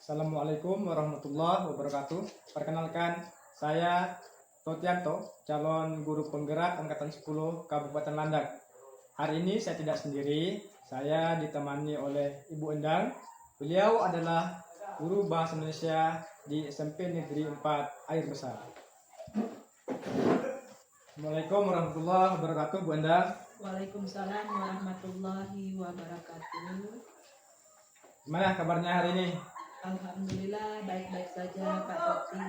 Assalamualaikum warahmatullahi wabarakatuh. Perkenalkan, saya Totianto, calon guru penggerak angkatan 10 Kabupaten Landak. Hari ini saya tidak sendiri, saya ditemani oleh Ibu Endang. Beliau adalah guru bahasa Indonesia di SMP Negeri 4 Air Besar. Assalamualaikum warahmatullahi wabarakatuh, Bu Endang. Waalaikumsalam warahmatullahi wabarakatuh. Gimana kabarnya hari ini? Alhamdulillah baik-baik saja Pak Toti.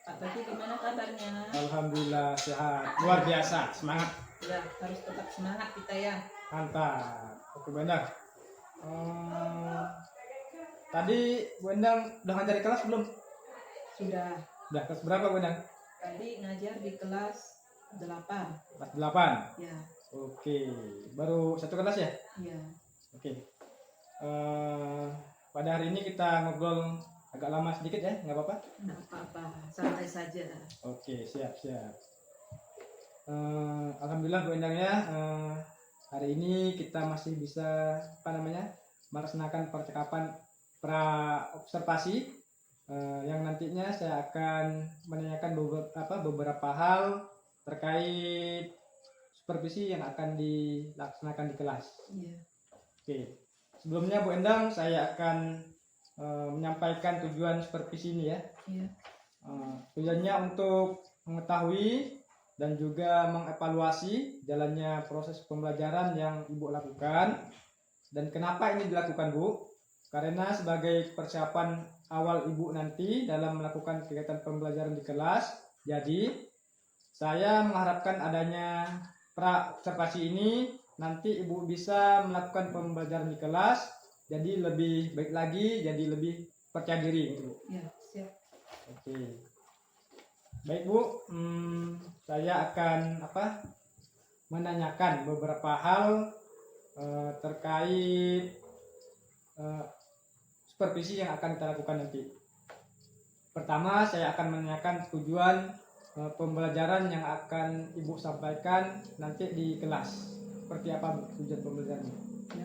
Pak Toti gimana kabarnya? Alhamdulillah sehat, luar biasa, semangat. Ya, harus tetap semangat kita ya. Mantap. Oke, Bu Endang. Tadi Bu Endang udah ngajar di kelas belum? Sudah. Udah kelas berapa Bu Endang? Tadi ngajar di kelas 8. Kelas 8. Ya. Oke, baru satu kelas ya? Ya. Oke. Pada hari ini kita ngobrol agak lama sedikit ya, nggak apa-apa? Nggak apa-apa, santai saja. Oke, siap. Alhamdulillah Bu Endang ya, hari ini kita masih bisa melaksanakan percakapan pra observasi yang nantinya saya akan menanyakan beberapa hal terkait supervisi yang akan dilaksanakan di kelas. Iya. Oke. Sebelumnya Bu Endang, saya akan menyampaikan tujuan supervisi ini ya. Iya. Tujuannya untuk mengetahui dan juga mengevaluasi jalannya proses pembelajaran yang Ibu lakukan. Dan kenapa ini dilakukan Bu? Karena sebagai persiapan awal Ibu nanti dalam melakukan kegiatan pembelajaran di kelas. Jadi saya mengharapkan adanya pra observasi ini nanti Ibu bisa melakukan pembelajaran di kelas jadi lebih baik lagi, jadi lebih percaya diri gitu Bu. Ya, siap. Oke. Baik Bu, saya akan menanyakan beberapa hal terkait supervisi yang akan kita lakukan nanti. Pertama, saya akan menanyakan tujuan pembelajaran yang akan Ibu sampaikan nanti di kelas. Seperti apa tujuan pembelajarannya? Ya.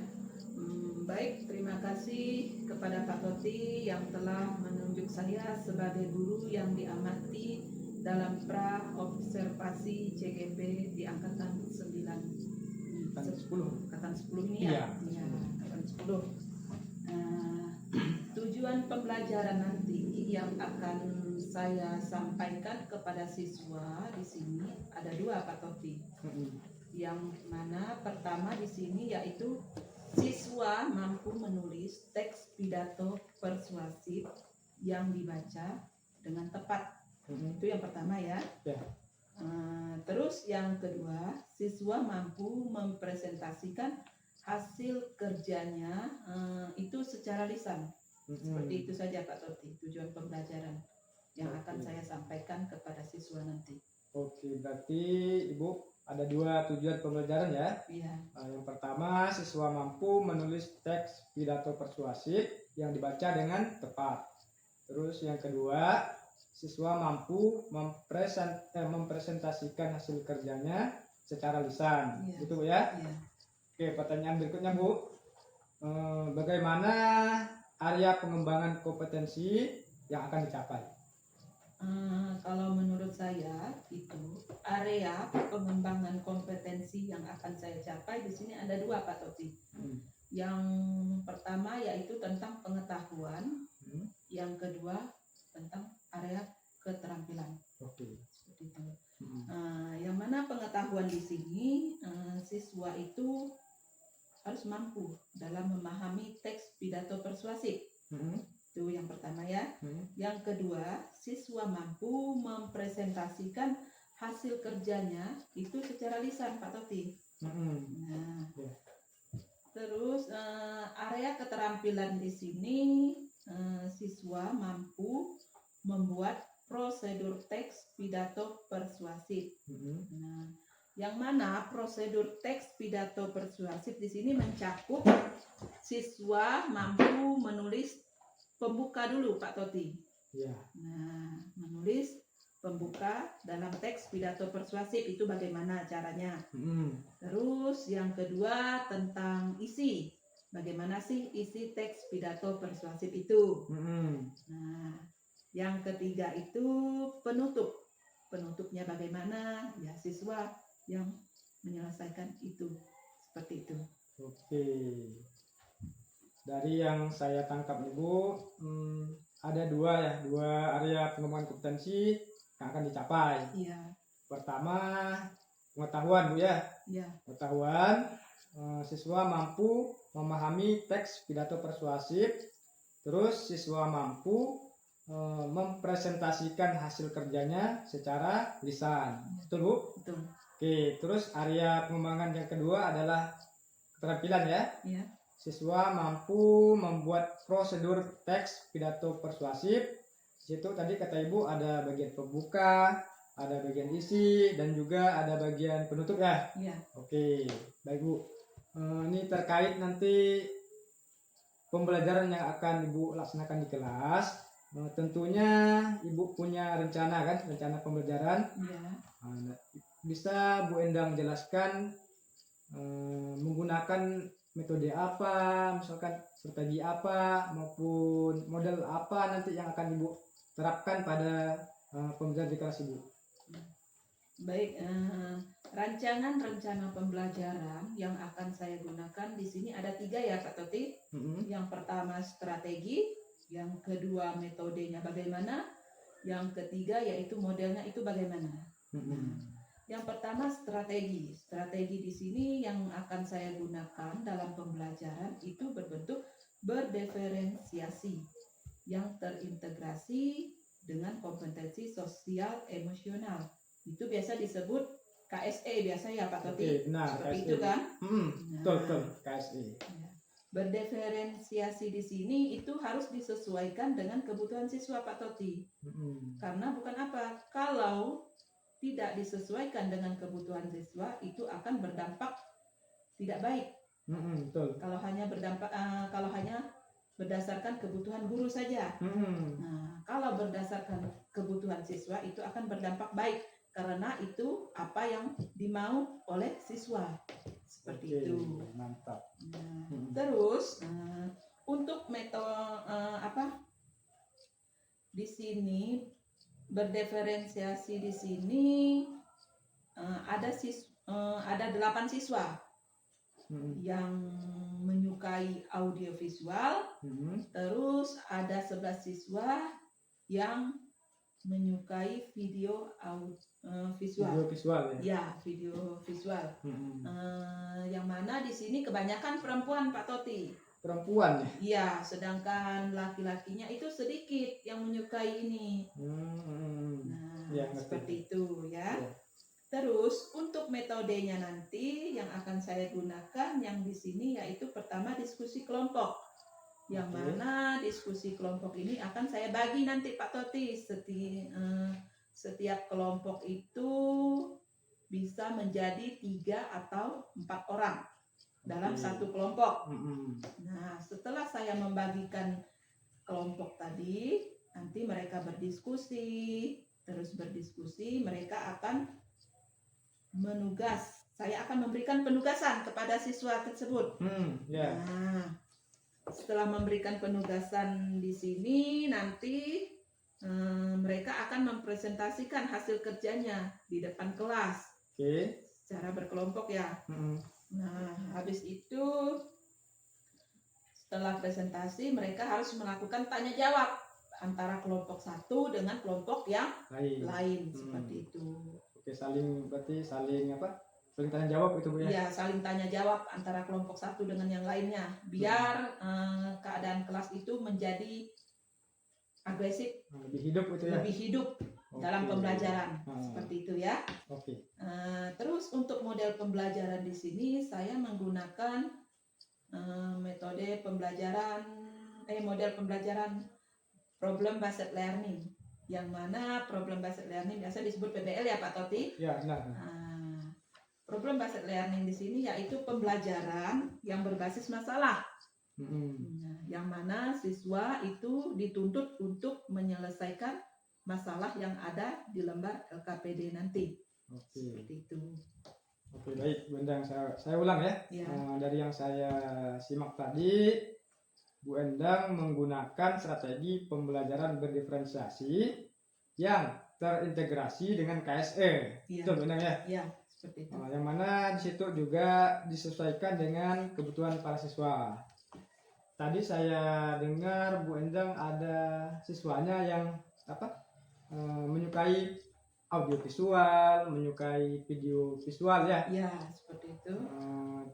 Baik, terima kasih kepada Pak Toti yang telah menunjuk saya sebagai guru yang diamati dalam pra observasi CGP di angkatan 9. Angkatan 10. Angkatan 10 ini ya? Iya, angkatan 10. Tujuan pembelajaran nanti yang akan saya sampaikan kepada siswa di sini ada dua Pak Toti. Yang mana pertama di sini yaitu siswa mampu menulis teks pidato persuasif yang dibaca dengan tepat. Itu yang pertama ya. Terus yang kedua, siswa mampu mempresentasikan hasil kerjanya itu secara lisan. Seperti itu saja Pak Toti, tujuan pembelajaran yang akan saya sampaikan kepada siswa nanti. Oke, berarti Ibu ada dua tujuan pembelajaran ya. Iya. Yang pertama, siswa mampu menulis teks pidato persuasif yang dibaca dengan tepat. Terus yang kedua, siswa mampu mempresentasikan hasil kerjanya secara lisan. Iya. Gitu ya. Iya. Oke, pertanyaan berikutnya Bu. Bagaimana area pengembangan kompetensi yang akan dicapai? Kalau menurut saya itu area pengembangan kompetensi yang akan saya capai di sini ada dua Pak Toti. Yang pertama yaitu tentang pengetahuan, yang kedua tentang area keterampilan. Oke. Seperti itu. Yang mana pengetahuan di sini siswa itu harus mampu dalam memahami teks pidato persuasif. Itu yang pertama ya. Yang kedua, siswa mampu mempresentasikan hasil kerjanya itu secara lisan Pak Toti. Terus area keterampilan di sini siswa mampu membuat prosedur teks pidato persuasif. Yang mana prosedur teks pidato persuasif di sini mencakup siswa mampu menulis pembuka dulu Pak Toti. Ya. Menulis pembuka dalam teks pidato persuasif itu bagaimana caranya. Terus yang kedua tentang isi. bagaimana sih isi teks pidato persuasif itu. Mm-mm. Nah, yang ketiga itu penutup. Penutupnya bagaimana? Ya, siswa yang menyelesaikan itu. Seperti itu. Oke. Dari yang saya tangkap Ibu, ada dua area pengembangan kompetensi yang akan dicapai. Iya, Pertama, pengetahuan Bu ya. iya, Pengetahuan, siswa mampu memahami teks pidato persuasif, terus siswa mampu mempresentasikan hasil kerjanya secara lisan. Betul Bu? betul. Oke, terus area pengembangan yang kedua adalah keterampilan ya. Iya, Siswa mampu membuat prosedur teks pidato persuasif. Di situ tadi kata Ibu ada bagian pembuka, ada bagian isi, dan juga ada bagian penutup ya. iya. Oke, baik Bu. Ini terkait nanti pembelajaran yang akan Ibu laksanakan di kelas. Tentunya Ibu punya rencana kan, rencana pembelajaran. Iya. Bisa Bu Endang menjelaskan menggunakan metode apa, misalkan strategi apa, maupun model apa nanti yang akan Ibu terapkan pada pembelajaran di kelas Ibu. Baik, rancangan rencana pembelajaran yang akan saya gunakan di sini ada 3 ya Pak Toti. Yang pertama strategi, yang kedua metodenya bagaimana, yang ketiga yaitu modelnya itu bagaimana. Yang pertama strategi. Strategi di sini yang akan saya gunakan dalam pembelajaran itu berbentuk berdiferensiasi yang terintegrasi dengan kompetensi sosial emosional. Itu biasa disebut KSE biasa ya Pak Toti. Oke, benar, Seperti KSE. itu kan? Betul, KSE. Ya. Berdiferensiasi di sini itu harus disesuaikan dengan kebutuhan siswa Pak Toti. Karena bukan apa, kalau tidak disesuaikan dengan kebutuhan siswa itu akan berdampak tidak baik. Betul. Kalau hanya berdasarkan kebutuhan guru saja. Nah, kalau berdasarkan kebutuhan siswa itu akan berdampak baik karena itu apa yang dimau oleh siswa. Seperti Oke, itu. mantap. Nah, terus untuk metode di sini berdiferensiasi di sini ada 8 siswa yang menyukai audiovisual, terus ada 11 siswa yang menyukai video visual. Video visual ya. Ya, video visual. Yang mana di sini kebanyakan perempuan Pak Toti. Perempuan ya. Iya, sedangkan laki-lakinya itu sedikit yang menyukai ini. Nah, Ya, seperti itu ya. Ya. Terus untuk metodenya nanti yang akan saya gunakan yang di sini yaitu pertama diskusi kelompok. Yang mana diskusi kelompok ini akan saya bagi nanti Pak Toti. Setiap kelompok itu bisa menjadi 3 atau 4 orang dalam satu kelompok. Nah, setelah saya membagikan kelompok tadi, nanti mereka berdiskusi, mereka akan saya akan memberikan penugasan kepada siswa tersebut. Nah, setelah memberikan penugasan di sini nanti mereka akan mempresentasikan hasil kerjanya di depan kelas. Secara berkelompok ya. Nah, habis itu setelah presentasi mereka harus melakukan tanya jawab antara kelompok satu dengan kelompok yang lain. Seperti itu. Oke, saling tanya jawab itu Bu ya? Iya, saling tanya jawab antara kelompok satu dengan yang lainnya biar keadaan kelas itu menjadi agresif, lebih hidup itu ya? Lebih hidup dalam pembelajaran. Seperti itu ya. Terus untuk model pembelajaran di sini saya menggunakan model pembelajaran problem based learning. Yang mana problem based learning biasa disebut PBL ya Pak Toti? Ya, benar. Problem based learning di sini yaitu pembelajaran yang berbasis masalah. Nah, yang mana siswa itu dituntut untuk menyelesaikan masalah yang ada di lembar LKPD nanti. Seperti itu. Oke, baik Bu Endang, saya ulang ya. Ya, Dari yang saya simak tadi, Bu Endang menggunakan strategi pembelajaran berdiferensiasi yang terintegrasi dengan KSE. iya, Betul Bu Endang ya? iya, seperti itu. Yang mana di situ juga disesuaikan dengan kebutuhan para siswa. Tadi saya dengar Bu Endang ada siswanya yang menyukai audio visual, menyukai video visual ya. Iya, seperti itu.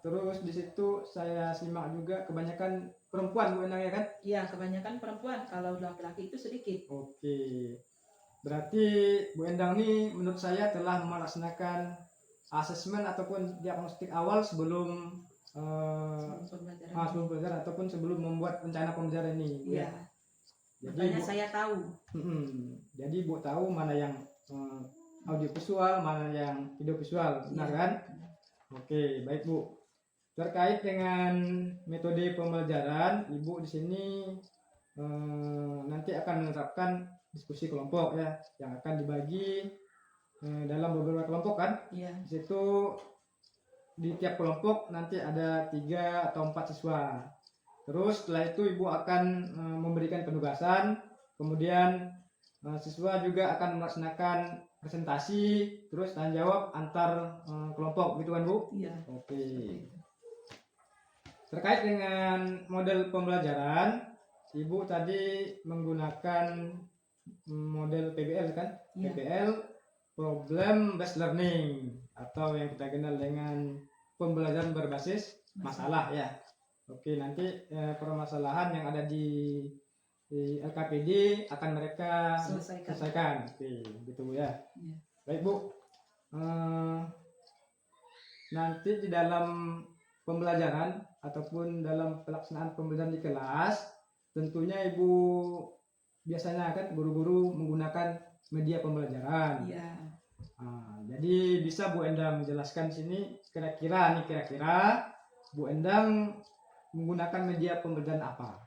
Terus di situ saya simak juga kebanyakan perempuan Bu Endang ya kan? Iya, kebanyakan perempuan. Kalau laki-laki itu sedikit. Oke. Berarti Bu Endang nih menurut saya telah melaksanakan asesmen ataupun diagnostik awal sebelum Pembelajaran. sebelum belajar ataupun sebelum membuat rencana pembelajaran ini. Bu, Iya. ya. Jadi Makanya Bu, saya tahu. jadi Bu tahu mana yang audio visual, mana yang video visual, benar Iya. kan? Oke, baik Bu. Terkait dengan metode pembelajaran, Ibu di sini nanti akan menerapkan diskusi kelompok ya, yang akan dibagi dalam beberapa kelompok kan. Iya. Di situ di tiap kelompok nanti ada 3 atau 4 siswa. Terus setelah itu Ibu akan memberikan penugasan, kemudian siswa juga akan melaksanakan presentasi, terus tanya jawab antar kelompok gitu kan Bu? Iya. Oke. Seperti itu. Terkait dengan model pembelajaran, Ibu tadi menggunakan model PBL kan? Iya. PBL, Problem Based Learning, atau yang kita kenal dengan pembelajaran berbasis masalah ya. Oke, nanti permasalahan yang ada di LKPD akan mereka selesaikan. Oke, gitu ya. Iya. Baik Bu. Nanti di dalam pembelajaran ataupun dalam pelaksanaan pembelajaran di kelas, tentunya Ibu biasanya kan guru-guru menggunakan media pembelajaran. Iya. Jadi bisa Bu Endang menjelaskan di sini kira-kira Bu Endang menggunakan media pembelajaran apa?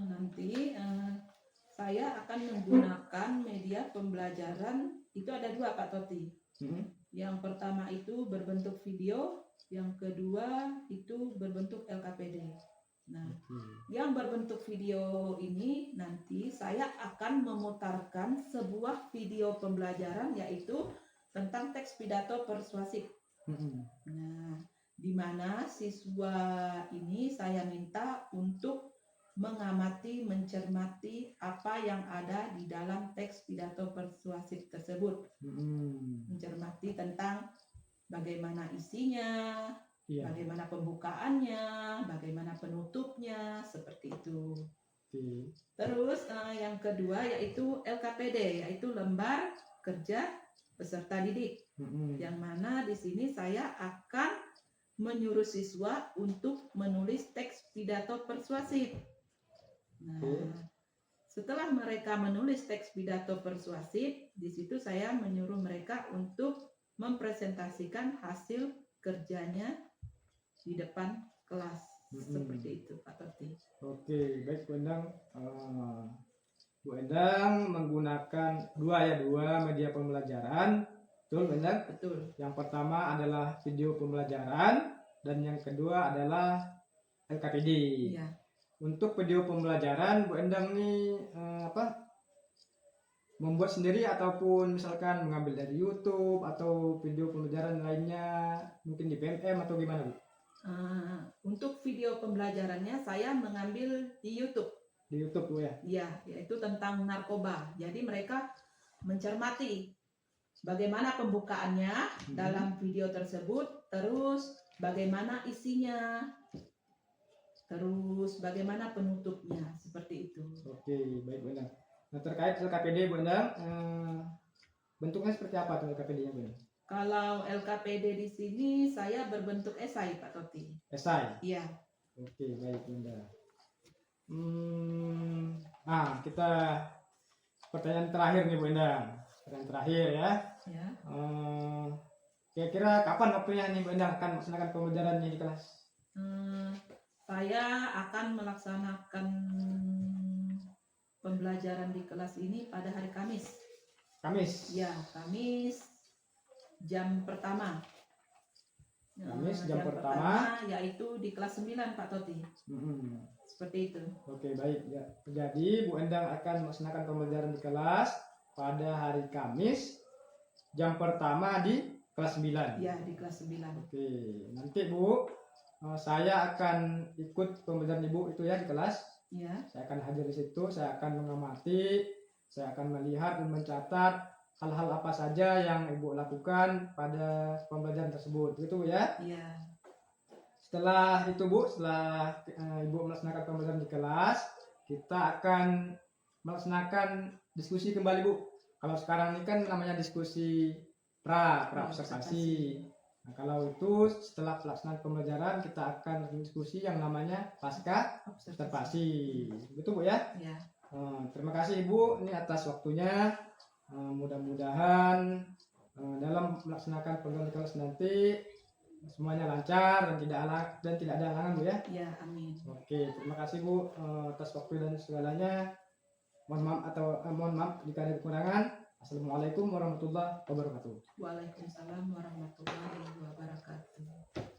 Nanti saya akan menggunakan media pembelajaran itu ada 2 Pak Toti. Yang pertama itu berbentuk video, yang kedua itu berbentuk LKPD. Nah, yang berbentuk video ini nanti saya akan memutarkan sebuah video pembelajaran yaitu tentang teks pidato persuasif. Nah, di mana siswa ini saya minta untuk mengamati, mencermati apa yang ada di dalam teks pidato persuasif tersebut. Mencermati tentang bagaimana isinya, bagaimana pembukaannya, bagaimana penutupnya, seperti itu. Terus yang kedua yaitu LKPD, yaitu lembar kerja peserta didik. Yang mana di sini saya akan menyuruh siswa untuk menulis teks pidato persuasif. Nah, setelah mereka menulis teks pidato persuasif, di situ saya menyuruh mereka untuk mempresentasikan hasil kerjanya di depan kelas. Seperti itu Pak Toti. Oke, baik Bu Endang. Bu Endang menggunakan dua media pembelajaran. Betul Bu Endang? Betul. Yang pertama adalah video pembelajaran dan yang kedua adalah LKPD. Iya. Untuk video pembelajaran Bu Endang nih membuat sendiri ataupun misalkan mengambil dari YouTube atau video pembelajaran lainnya mungkin di PMM atau gimana Bu? Untuk video pembelajarannya saya mengambil di YouTube. Di YouTube Bu ya? Iya, yaitu tentang narkoba. Jadi mereka mencermati bagaimana pembukaannya dalam video tersebut, terus bagaimana isinya, terus bagaimana penutupnya, seperti itu. Oke, baik Bu Endang. Nah, terkait LKPD Bu Endang, bentuknya seperti apa tuh LKPD-nya Bu Endang? Kalau LKPD di sini saya berbentuk esai Pak Toti. Esai? Iya. Oke, baik Bu Endang. Kita pertanyaan terakhir nih Bu Endang. Pertanyaan terakhir ya. Ya. Kira-kira kapan waktunya nih Bu Endang akan melaksanakan pembelajarannya di kelas? Saya akan melaksanakan pembelajaran di kelas ini pada hari Kamis. Kamis? Ya, Kamis jam pertama. Kamis jam pertama. yaitu di kelas 9 Pak Toti. Seperti itu. Oke, baik ya. Jadi Bu Endang akan melaksanakan pembelajaran di kelas pada hari Kamis jam pertama di kelas 9. Ya, di kelas 9. Oke, nanti Bu, saya akan ikut pembelajaran Ibu itu ya di kelas. Ya. Saya akan hadir di situ, saya akan mengamati, saya akan melihat dan mencatat hal-hal apa saja yang Ibu lakukan pada pembelajaran tersebut. Gitu ya. Iya. Setelah itu Bu, setelah Ibu melaksanakan pembelajaran di kelas, kita akan melaksanakan diskusi kembali Bu. Kalau sekarang ini kan namanya diskusi pra observasi. Nah, kalau itu setelah pelaksanaan pembelajaran kita akan diskusi yang namanya pasca observasi. Betul Bu ya? Ya. Terima kasih Ibu ini atas waktunya. Mudah-mudahan dalam melaksanakan pembelajaran di kelas nanti semuanya lancar dan tidak ada halangan Bu ya. Ya, amin. Oke, terima kasih Bu atas waktu dan segalanya. Mohon maaf jika ada kekurangan. Assalamualaikum warahmatullahi wabarakatuh. Waalaikumsalam warahmatullahi wabarakatuh.